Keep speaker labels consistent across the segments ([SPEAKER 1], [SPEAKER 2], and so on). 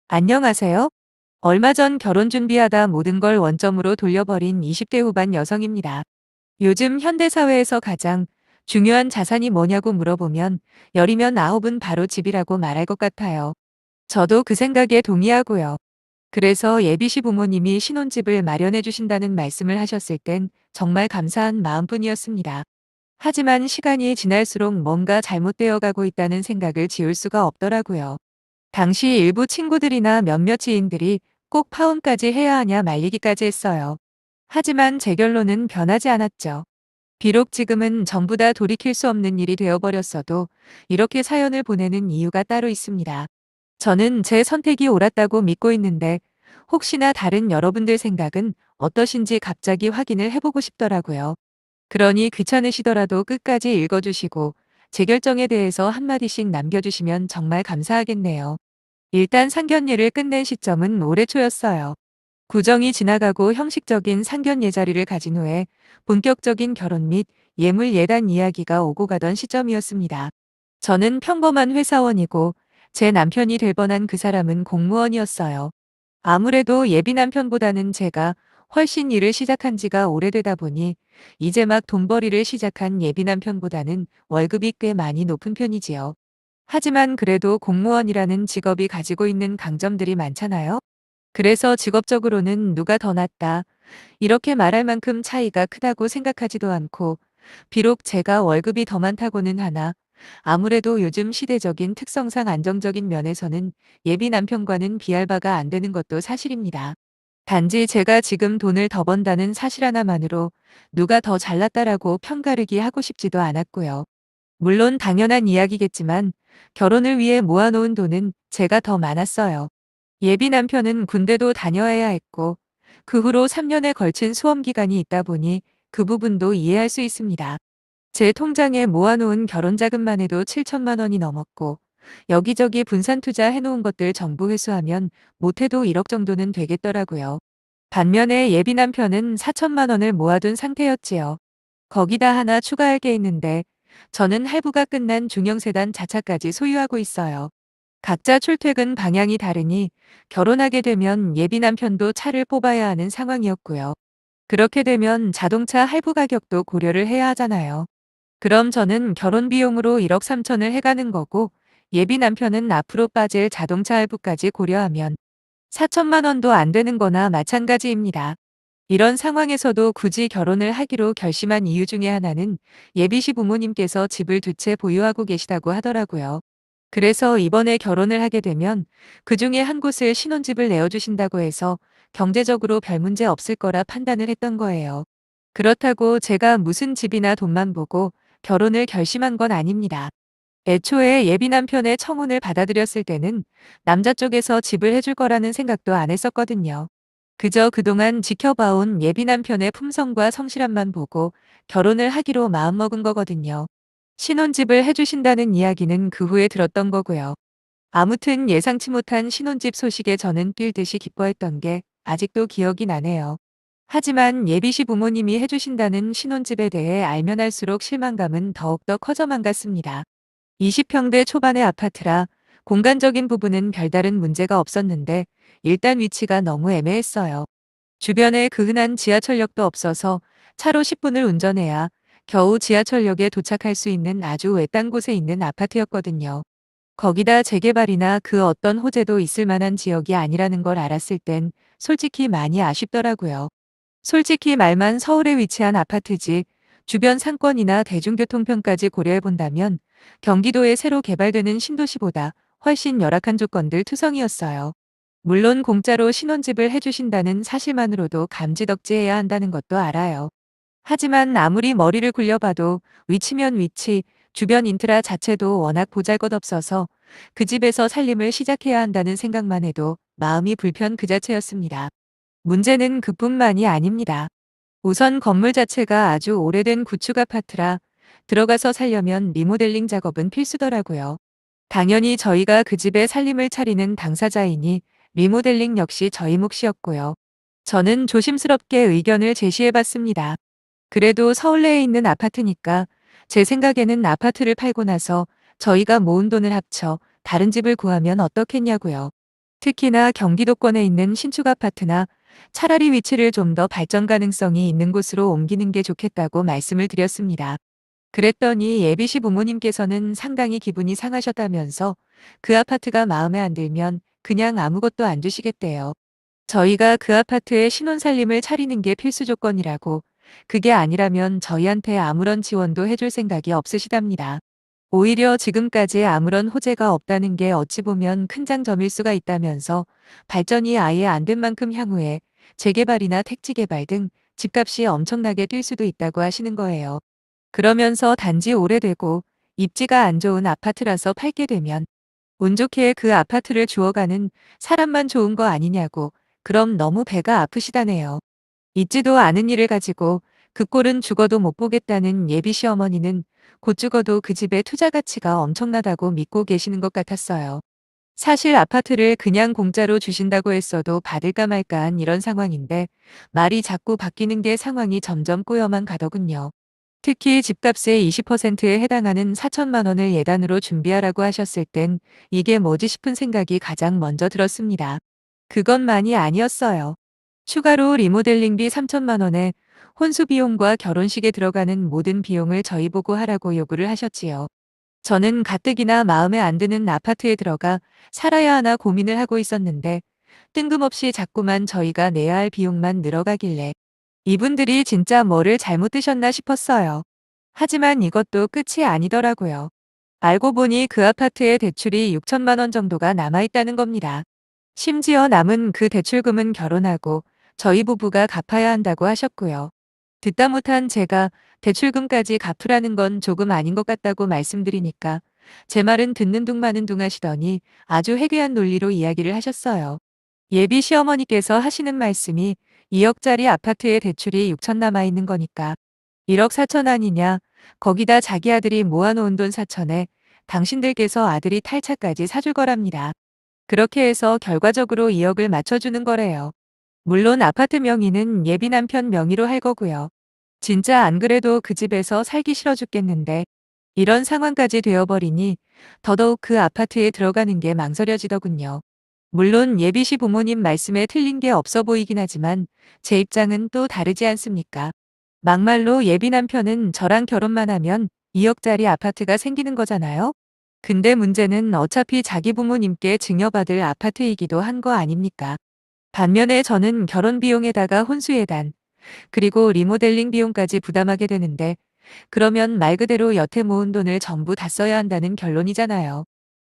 [SPEAKER 1] 안녕하세요. 얼마 전 결혼 준비하다 모든 걸 원점으로 돌려버린 20대 후반 여성입니다. 요즘 현대사회에서 가장 중요한 자산이 뭐냐고 물어보면 열이면 아홉은 바로 집이라고 말할 것 같아요. 저도 그 생각에 동의하고요. 그래서 예비시 부모님이 신혼집을 마련해 주신다는 말씀을 하셨을 땐 정말 감사한 마음뿐이었습니다. 하지만 시간이 지날수록 뭔가 잘못되어 가고 있다는 생각을 지울 수가 없더라고요. 당시 일부 친구들이나 몇몇 지인들이 꼭 파혼까지 해야 하냐 말리기까지 했어요. 하지만 제 결론은 변하지 않았죠. 비록 지금은 전부 다 돌이킬 수 없는 일이 되어버렸어도 이렇게 사연을 보내는 이유가 따로 있습니다. 저는 제 선택이 옳았다고 믿고 있는데 혹시나 다른 여러분들 생각은 어떠신지 갑자기 확인을 해보고 싶더라고요. 그러니 귀찮으시더라도 끝까지 읽어주시고 제 결정에 대해서 한마디씩 남겨주시면 정말 감사하겠네요. 일단 상견례를 끝낸 시점은 올해 초였어요. 구정이 지나가고 형식적인 상견례 자리를 가진 후에 본격적인 결혼 및 예물 예단 이야기가 오고 가던 시점이었습니다. 저는 평범한 회사원이고 제 남편이 될 뻔한 그 사람은 공무원이었어요. 아무래도 예비 남편보다는 제가 훨씬 일을 시작한 지가 오래되다 보니 이제 막 돈벌이를 시작한 예비 남편보다는 월급이 꽤 많이 높은 편이지요. 하지만 그래도 공무원이라는 직업이 가지고 있는 강점들이 많잖아요. 그래서 직업적으로는 누가 더 낫다, 이렇게 말할 만큼 차이가 크다고 생각하지도 않고, 비록 제가 월급이 더 많다고는 하나, 아무래도 요즘 시대적인 특성상 안정적인 면에서는 예비 남편과는 비할 바가 안 되는 것도 사실입니다. 단지 제가 지금 돈을 더 번다는 사실 하나만으로 누가 더 잘났다라고 편가르기 하고 싶지도 않았고요. 물론 당연한 이야기겠지만 결혼을 위해 모아놓은 돈은 제가 더 많았어요. 예비 남편은 군대도 다녀야 했고 그 후로 3년에 걸친 수험 기간이 있다 보니 그 부분도 이해할 수 있습니다. 제 통장에 모아놓은 결혼 자금만 해도 7천만 원이 넘었고 여기저기 분산 투자 해놓은 것들 전부 회수하면 못해도 1억 정도는 되겠더라고요. 반면에 예비 남편은 4천만 원을 모아둔 상태였지요. 거기다 하나 추가할 게 있는데 저는 할부가 끝난 중형세단 자차까지 소유하고 있어요. 각자 출퇴근 방향이 다르니 결혼하게 되면 예비 남편도 차를 뽑아야 하는 상황이었고요. 그렇게 되면 자동차 할부 가격도 고려를 해야 하잖아요. 그럼 저는 결혼 비용으로 1억 3천을 해가는 거고 예비 남편은 앞으로 빠질 자동차 할부까지 고려하면 4천만 원도 안 되는 거나 마찬가지입니다. 이런 상황에서도 굳이 결혼을 하기로 결심한 이유 중에 하나는 예비시 부모님께서 집을 두 채 보유하고 계시다고 하더라고요. 그래서 이번에 결혼을 하게 되면 그 중에 한 곳을 신혼집을 내어주신다고 해서 경제적으로 별 문제 없을 거라 판단을 했던 거예요. 그렇다고 제가 무슨 집이나 돈만 보고 결혼을 결심한 건 아닙니다. 애초에 예비 남편의 청혼을 받아들였을 때는 남자 쪽에서 집을 해줄 거라는 생각도 안 했었거든요. 그저 그동안 지켜봐온 예비 남편의 품성과 성실함만 보고 결혼을 하기로 마음먹은 거거든요. 신혼집을 해주신다는 이야기는 그 후에 들었던 거고요. 아무튼 예상치 못한 신혼집 소식에 저는 뛸 듯이 기뻐했던 게 아직도 기억이 나네요. 하지만 예비시 부모님이 해주신다는 신혼집에 대해 알면 알수록 실망감은 더욱더 커져만 갔습니다. 20평대 초반의 아파트라 공간적인 부분은 별다른 문제가 없었는데 일단 위치가 너무 애매했어요. 주변에 그 흔한 지하철역도 없어서 차로 10분을 운전해야 겨우 지하철역에 도착할 수 있는 아주 외딴 곳에 있는 아파트였거든요. 거기다 재개발이나 그 어떤 호재도 있을 만한 지역이 아니라는 걸 알았을 땐 솔직히 많이 아쉽더라고요. 솔직히 말만 서울에 위치한 아파트지 주변 상권이나 대중교통편까지 고려해 본다면 경기도에 새로 개발되는 신도시보다 훨씬 열악한 조건들 투성이었어요. 물론 공짜로 신혼집을 해주신다는 사실만으로도 감지덕지해야 한다는 것도 알아요. 하지만 아무리 머리를 굴려봐도 위치면 위치, 주변 인프라 자체도 워낙 보잘것없어서 그 집에서 살림을 시작해야 한다는 생각만 해도 마음이 불편 그 자체였습니다. 문제는 그뿐만이 아닙니다. 우선 건물 자체가 아주 오래된 구축 아파트라 들어가서 살려면 리모델링 작업은 필수더라고요. 당연히 저희가 그 집에 살림을 차리는 당사자이니 리모델링 역시 저희 몫이었고요. 저는 조심스럽게 의견을 제시해봤습니다. 그래도 서울내에 있는 아파트니까 제 생각에는 아파트를 팔고 나서 저희가 모은 돈을 합쳐 다른 집을 구하면 어떻겠냐고요. 특히나 경기도권에 있는 신축 아파트나 차라리 위치를 좀 더 발전 가능성이 있는 곳으로 옮기는 게 좋겠다고 말씀을 드렸습니다. 그랬더니 예비 시 부모님께서는 상당히 기분이 상하셨다면서 그 아파트가 마음에 안 들면 그냥 아무것도 안 주시겠대요. 저희가 그 아파트에 신혼살림을 차리는 게 필수 조건이라고, 그게 아니라면 저희한테 아무런 지원도 해줄 생각이 없으시답니다. 오히려 지금까지 아무런 호재가 없다는 게 어찌 보면 큰 장점일 수가 있다면서 발전이 아예 안 된 만큼 향후에 재개발이나 택지 개발 등 집값이 엄청나게 뛸 수도 있다고 하시는 거예요. 그러면서 단지 오래되고 입지가 안 좋은 아파트라서 팔게 되면 운 좋게 그 아파트를 주워가는 사람만 좋은 거 아니냐고, 그럼 너무 배가 아프시다네요. 있지도 않은 일을 가지고 그 꼴은 죽어도 못 보겠다는 예비 시어머니는 곧 죽어도 그 집의 투자 가치가 엄청나다고 믿고 계시는 것 같았어요. 사실 아파트를 그냥 공짜로 주신다고 했어도 받을까 말까한 이런 상황인데 말이 자꾸 바뀌는 게 상황이 점점 꼬여만 가더군요. 특히 집값의 20%에 해당하는 4천만 원을 예단으로 준비하라고 하셨을 땐 이게 뭐지 싶은 생각이 가장 먼저 들었습니다. 그것만이 아니었어요. 추가로 리모델링비 3천만 원에 혼수 비용과 결혼식에 들어가는 모든 비용을 저희 보고 하라고 요구를 하셨지요. 저는 가뜩이나 마음에 안 드는 아파트에 들어가 살아야 하나 고민을 하고 있었는데 뜬금없이 자꾸만 저희가 내야 할 비용만 늘어가길래 이분들이 진짜 뭐를 잘못 드셨나 싶었어요. 하지만 이것도 끝이 아니더라고요. 알고 보니 그 아파트의 대출이 6천만 원 정도가 남아있다는 겁니다. 심지어 남은 그 대출금은 결혼하고 저희 부부가 갚아야 한다고 하셨고요. 듣다 못한 제가 대출금까지 갚으라는 건 조금 아닌 것 같다고 말씀드리니까 제 말은 듣는 둥 마는 둥 하시더니 아주 해괴한 논리로 이야기를 하셨어요. 예비 시어머니께서 하시는 말씀이 2억짜리 아파트에 대출이 6천 남아있는 거니까 1억 4천 아니냐. 거기다 자기 아들이 모아놓은 돈 4천에 당신들께서 아들이 탈차까지 사줄 거랍니다. 그렇게 해서 결과적으로 2억을 맞춰주는 거래요. 물론 아파트 명의는 예비 남편 명의로 할 거고요. 진짜 안 그래도 그 집에서 살기 싫어 죽겠는데 이런 상황까지 되어버리니 더더욱 그 아파트에 들어가는 게 망설여지더군요. 물론 예비시 부모님 말씀에 틀린 게 없어 보이긴 하지만 제 입장은 또 다르지 않습니까? 막말로 예비 남편은 저랑 결혼만 하면 2억짜리 아파트가 생기는 거잖아요? 근데 문제는 어차피 자기 부모님께 증여받을 아파트이기도 한 거 아닙니까? 반면에 저는 결혼 비용에다가 혼수예단, 그리고 리모델링 비용까지 부담하게 되는데 그러면 말 그대로 여태 모은 돈을 전부 다 써야 한다는 결론이잖아요.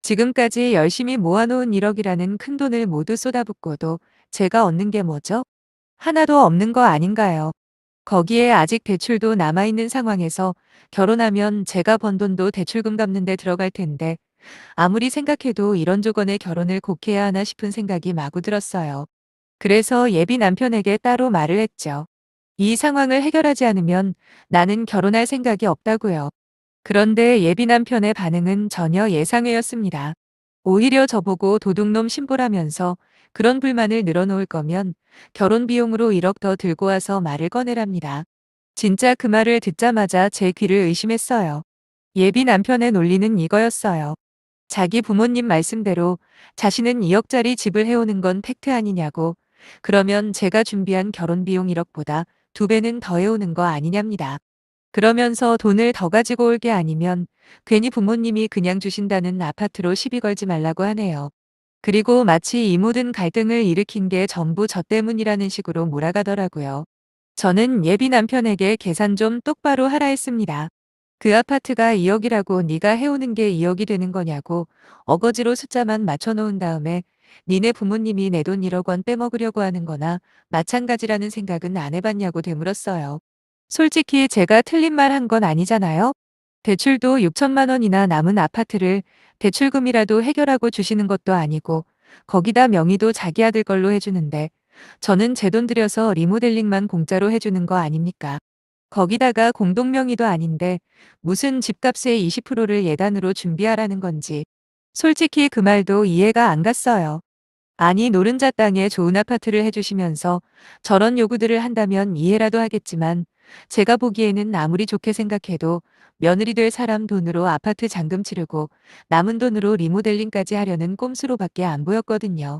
[SPEAKER 1] 지금까지 열심히 모아놓은 1억이라는 큰 돈을 모두 쏟아붓고도 제가 얻는 게 뭐죠? 하나도 없는 거 아닌가요? 거기에 아직 대출도 남아있는 상황에서 결혼하면 제가 번 돈도 대출금 갚는 데 들어갈 텐데 아무리 생각해도 이런 조건에 결혼을 꼭 해야 하나 싶은 생각이 마구 들었어요. 그래서 예비 남편에게 따로 말을 했죠. 이 상황을 해결하지 않으면 나는 결혼할 생각이 없다고요. 그런데 예비 남편의 반응은 전혀 예상외였습니다. 오히려 저보고 도둑놈 신보라면서 그런 불만을 늘어놓을 거면 결혼 비용으로 1억 더 들고 와서 말을 꺼내랍니다. 진짜 그 말을 듣자마자 제 귀를 의심했어요. 예비 남편의 논리는 이거였어요. 자기 부모님 말씀대로 자신은 2억짜리 집을 해오는 건 팩트 아니냐고. 그러면 제가 준비한 결혼 비용 1억보다 2배는 더 해오는 거 아니냐입니다. 그러면서 돈을 더 가지고 올 게 아니면 괜히 부모님이 그냥 주신다는 아파트로 시비 걸지 말라고 하네요. 그리고 마치 이 모든 갈등을 일으킨 게 전부 저 때문이라는 식으로 몰아가더라고요. 저는 예비 남편에게 계산 좀 똑바로 하라 했습니다. 그 아파트가 2억이라고 네가 해오는 게 2억이 되는 거냐고 어거지로 숫자만 맞춰놓은 다음에 니네 부모님이 내 돈 1억 원 빼먹으려고 하는 거나 마찬가지라는 생각은 안 해봤냐고 되물었어요. 솔직히 제가 틀린 말 한 건 아니잖아요. 대출도 6천만 원이나 남은 아파트를 대출금이라도 해결하고 주시는 것도 아니고 거기다 명의도 자기 아들 걸로 해주는데 저는 제 돈 들여서 리모델링만 공짜로 해주는 거 아닙니까? 거기다가 공동명의도 아닌데 무슨 집값의 20%를 예단으로 준비하라는 건지 솔직히 그 말도 이해가 안 갔어요. 아니 노른자 땅에 좋은 아파트를 해주시면서 저런 요구들을 한다면 이해라도 하겠지만 제가 보기에는 아무리 좋게 생각해도 며느리 될 사람 돈으로 아파트 잔금 치르고 남은 돈으로 리모델링까지 하려는 꼼수로밖에 안 보였거든요.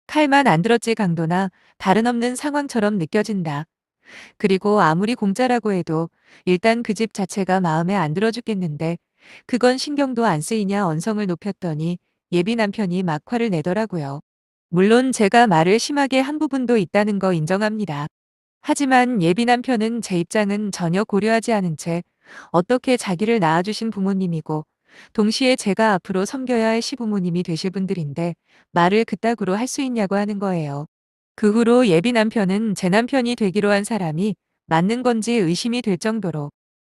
[SPEAKER 1] 칼만 안 들었지 강도나 다른 없는 상황처럼 느껴진다. 그리고 아무리 공짜라고 해도 일단 그 집 자체가 마음에 안 들어 죽겠는데 그건 신경도 안 쓰이냐 언성을 높였더니 예비 남편이 막 화를 내더라고요. 물론 제가 말을 심하게 한 부분도 있다는 거 인정합니다. 하지만 예비 남편은 제 입장은 전혀 고려하지 않은 채 어떻게 자기를 낳아주신 부모님이고 동시에 제가 앞으로 섬겨야 할 시부모님이 되실 분들인데 말을 그따구로 할 수 있냐고 하는 거예요. 그 후로 예비 남편은 제 남편이 되기로 한 사람이 맞는 건지 의심이 될 정도로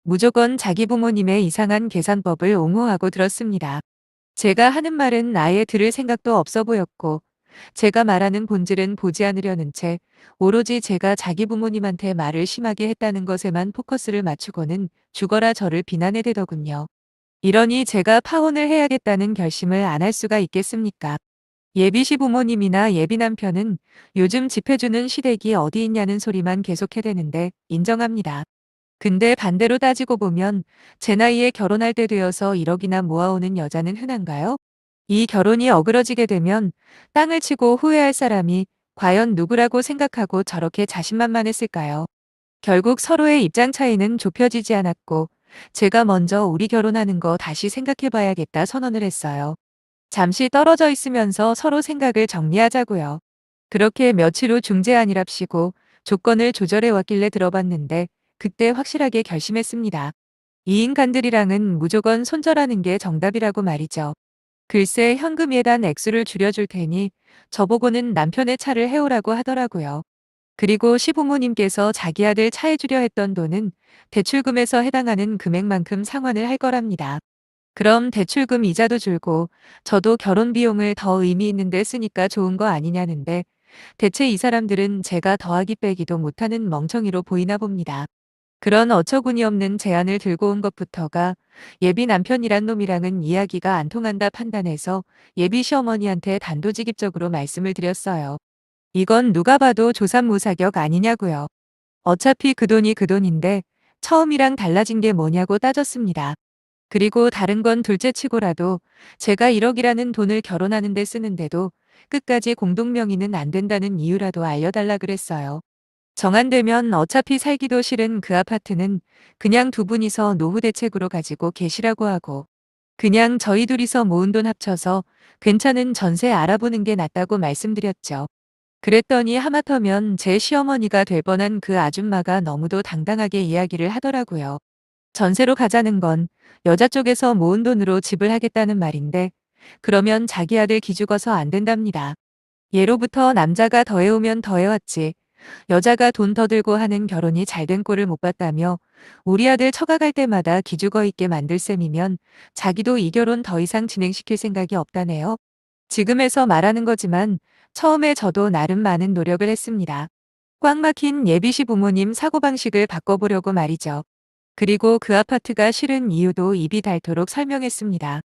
[SPEAKER 1] 무조건 자기 부모님의 이상한 계산법을 옹호하고 들었습니다. 제가 하는 말은 아예 들을 생각도 없어 보였고 제가 말하는 본질은 보지 않으려는 채 오로지 제가 자기 부모님한테 말을 심하게 했다는 것에만 포커스를 맞추고는 죽어라 저를 비난해대더군요. 이러니 제가 파혼을 해야겠다는 결심을 안 할 수가 있겠습니까? 예비시 부모님이나 예비 남편은 요즘 집해주는 시댁이 어디 있냐는 소리만 계속 해대는데 인정합니다. 근데 반대로 따지고 보면 제 나이에 결혼할 때 되어서 1억이나 모아오는 여자는 흔한가요? 이 결혼이 어그러지게 되면 땅을 치고 후회할 사람이 과연 누구라고 생각하고 저렇게 자신만만했을까요? 결국 서로의 입장 차이는 좁혀지지 않았고 제가 먼저 우리 결혼하는 거 다시 생각해봐야겠다 선언을 했어요. 잠시 떨어져 있으면서 서로 생각을 정리하자고요. 그렇게 며칠 후 중재안이랍시고 조건을 조절해 왔길래 들어봤는데 그때 확실하게 결심했습니다. 이 인간들이랑은 무조건 손절하는 게 정답이라고 말이죠. 글쎄 현금 예단 액수를 줄여줄 테니 저보고는 남편의 차를 해오라고 하더라고요. 그리고 시부모님께서 자기 아들 차에 주려 했던 돈은 대출금에서 해당하는 금액만큼 상환을 할 거랍니다. 그럼 대출금 이자도 줄고 저도 결혼 비용을 더 의미 있는 데 쓰니까 좋은 거 아니냐는데 대체 이 사람들은 제가 더하기 빼기도 못하는 멍청이로 보이나 봅니다. 그런 어처구니 없는 제안을 들고 온 것부터가 예비 남편이란 놈이랑은 이야기가 안 통한다 판단해서 예비 시어머니한테 단도직입적으로 말씀을 드렸어요. 이건 누가 봐도 조삼모사격 아니냐고요. 어차피 그 돈이 그 돈인데 처음이랑 달라진 게 뭐냐고 따졌습니다. 그리고 다른 건 둘째치고라도 제가 1억이라는 돈을 결혼하는 데 쓰는데도 끝까지 공동명의는 안 된다는 이유라도 알려달라 그랬어요. 정안되면 어차피 살기도 싫은 그 아파트는 그냥 두 분이서 노후 대책으로 가지고 계시라고 하고 그냥 저희 둘이서 모은 돈 합쳐서 괜찮은 전세 알아보는 게 낫다고 말씀드렸죠. 그랬더니 하마터면 제 시어머니가 될 뻔한 그 아줌마가 너무도 당당하게 이야기를 하더라고요. 전세로 가자는 건 여자 쪽에서 모은 돈으로 집을 하겠다는 말인데 그러면 자기 아들 기죽어서 안 된답니다. 예로부터 남자가 더해오면 더해왔지 여자가 돈 더 들고 하는 결혼이 잘된 꼴을 못 봤다며 우리 아들 처가갈 때마다 기죽어 있게 만들 셈이면 자기도 이 결혼 더 이상 진행시킬 생각이 없다네요. 지금에서 말하는 거지만 처음에 저도 나름 많은 노력을 했습니다. 꽉 막힌 예비시 부모님 사고방식을 바꿔보려고 말이죠. 그리고 그 아파트가 싫은 이유도 입이 닳도록 설명했습니다.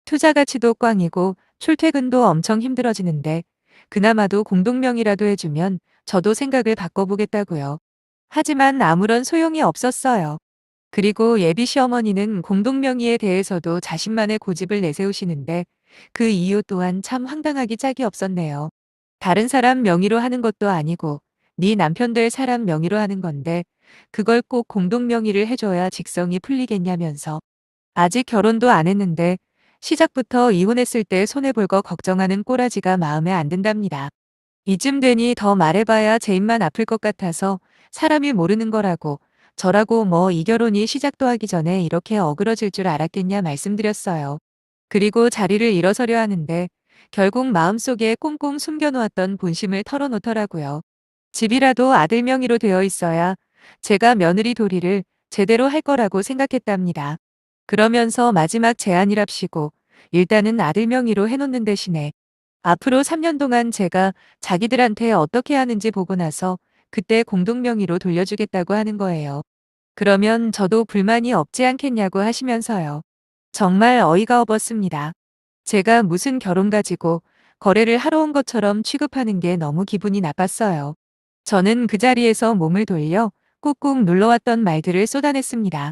[SPEAKER 1] 투자 가치도 꽝이고 출퇴근도 엄청 힘들어지는데 그나마도 공동명의라도 해주면 저도 생각을 바꿔보겠다고요. 하지만 아무런 소용이 없었어요. 그리고 예비 시어머니는 공동명의에 대해서도 자신만의 고집을 내세우시는데 그 이유 또한 참 황당하기 짝이 없었네요. 다른 사람 명의로 하는 것도 아니고 네 남편 될 사람 명의로 하는 건데 그걸 꼭 공동명의를 해줘야 직성이 풀리겠냐면서 아직 결혼도 안 했는데 시작부터 이혼했을 때 손해볼 거 걱정하는 꼬라지가 마음에 안 든답니다. 이쯤 되니 더 말해봐야 제 입만 아플 것 같아서 사람이 모르는 거라고 저라고 뭐 이 결혼이 시작도 하기 전에 이렇게 어그러질 줄 알았겠냐 말씀드렸어요. 그리고 자리를 일어서려 하는데 결국 마음속에 꽁꽁 숨겨놓았던 본심을 털어놓더라고요. 집이라도 아들 명의로 되어 있어야 제가 며느리 도리를 제대로 할 거라고 생각했답니다. 그러면서 마지막 제안이랍시고 일단은 아들 명의로 해놓는 대신에 앞으로 3년 동안 제가 자기들한테 어떻게 하는지 보고 나서 그때 공동명의로 돌려주겠다고 하는 거예요. 그러면 저도 불만이 없지 않겠냐고 하시면서요. 정말 어이가 없었습니다. 제가 무슨 결혼 가지고 거래를 하러 온 것처럼 취급하는 게 너무 기분이 나빴어요. 저는 그 자리에서 몸을 돌려 꾹꾹 눌러왔던 말들을 쏟아냈습니다.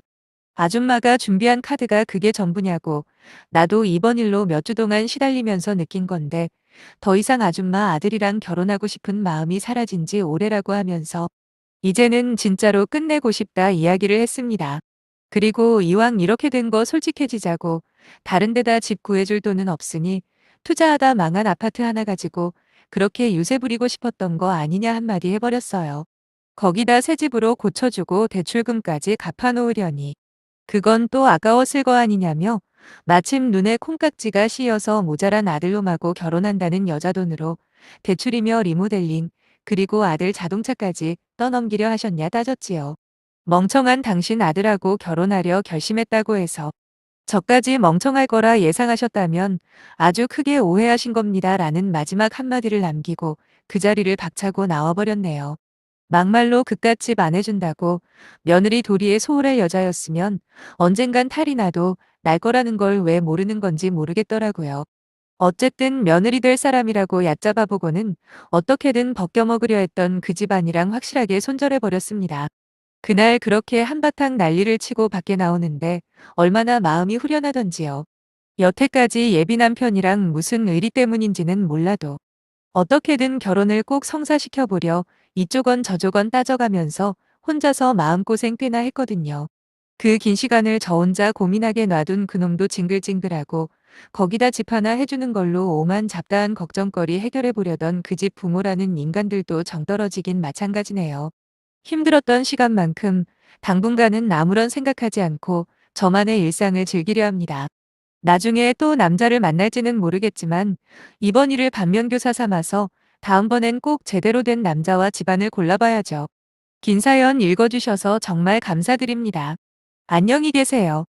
[SPEAKER 1] 아줌마가 준비한 카드가 그게 전부냐고 나도 이번 일로 몇 주 동안 시달리면서 느낀 건데 더 이상 아줌마 아들이랑 결혼하고 싶은 마음이 사라진 지 오래라고 하면서 이제는 진짜로 끝내고 싶다 이야기를 했습니다. 그리고 이왕 이렇게 된 거 솔직해지자고 다른 데다 집 구해줄 돈은 없으니 투자하다 망한 아파트 하나 가지고 그렇게 유세 부리고 싶었던 거 아니냐 한마디 해버렸어요. 거기다 새 집으로 고쳐주고 대출금까지 갚아놓으려니 그건 또 아까웠을 거 아니냐며 마침 눈에 콩깍지가 씌여서 모자란 아들놈하고 결혼한다는 여자 돈으로 대출이며 리모델링 그리고 아들 자동차까지 떠넘기려 하셨냐 따졌지요. 멍청한 당신 아들하고 결혼하려 결심했다고 해서 저까지 멍청할 거라 예상하셨다면 아주 크게 오해하신 겁니다. 라는 마지막 한마디를 남기고 그 자리를 박차고 나와버렸네요. 막말로 그깟 집 안 해준다고 며느리 도리에 소홀할 여자였으면 언젠간 탈이 나도 날 거라는 걸 왜 모르는 건지 모르겠더라고요. 어쨌든 며느리 될 사람이라고 얕잡아 보고는 어떻게든 벗겨먹으려 했던 그 집안이랑 확실하게 손절해버렸습니다. 그날 그렇게 한바탕 난리를 치고 밖에 나오는데 얼마나 마음이 후련하던지요. 여태까지 예비 남편이랑 무슨 의리 때문인지는 몰라도 어떻게든 결혼을 꼭 성사시켜보려 이쪽은 저쪽은 따져가면서 혼자서 마음고생 꽤나 했거든요. 그 긴 시간을 저 혼자 고민하게 놔둔 그놈도 징글징글하고 거기다 집 하나 해주는 걸로 오만 잡다한 걱정거리 해결해 보려던 그 집 부모라는 인간들도 정떨어지긴 마찬가지네요. 힘들었던 시간만큼 당분간은 아무런 생각하지 않고 저만의 일상을 즐기려 합니다. 나중에 또 남자를 만날지는 모르겠지만 이번 일을 반면교사 삼아서 다음번엔 꼭 제대로 된 남자와 집안을 골라봐야죠. 긴 사연 읽어주셔서 정말 감사드립니다. 안녕히 계세요.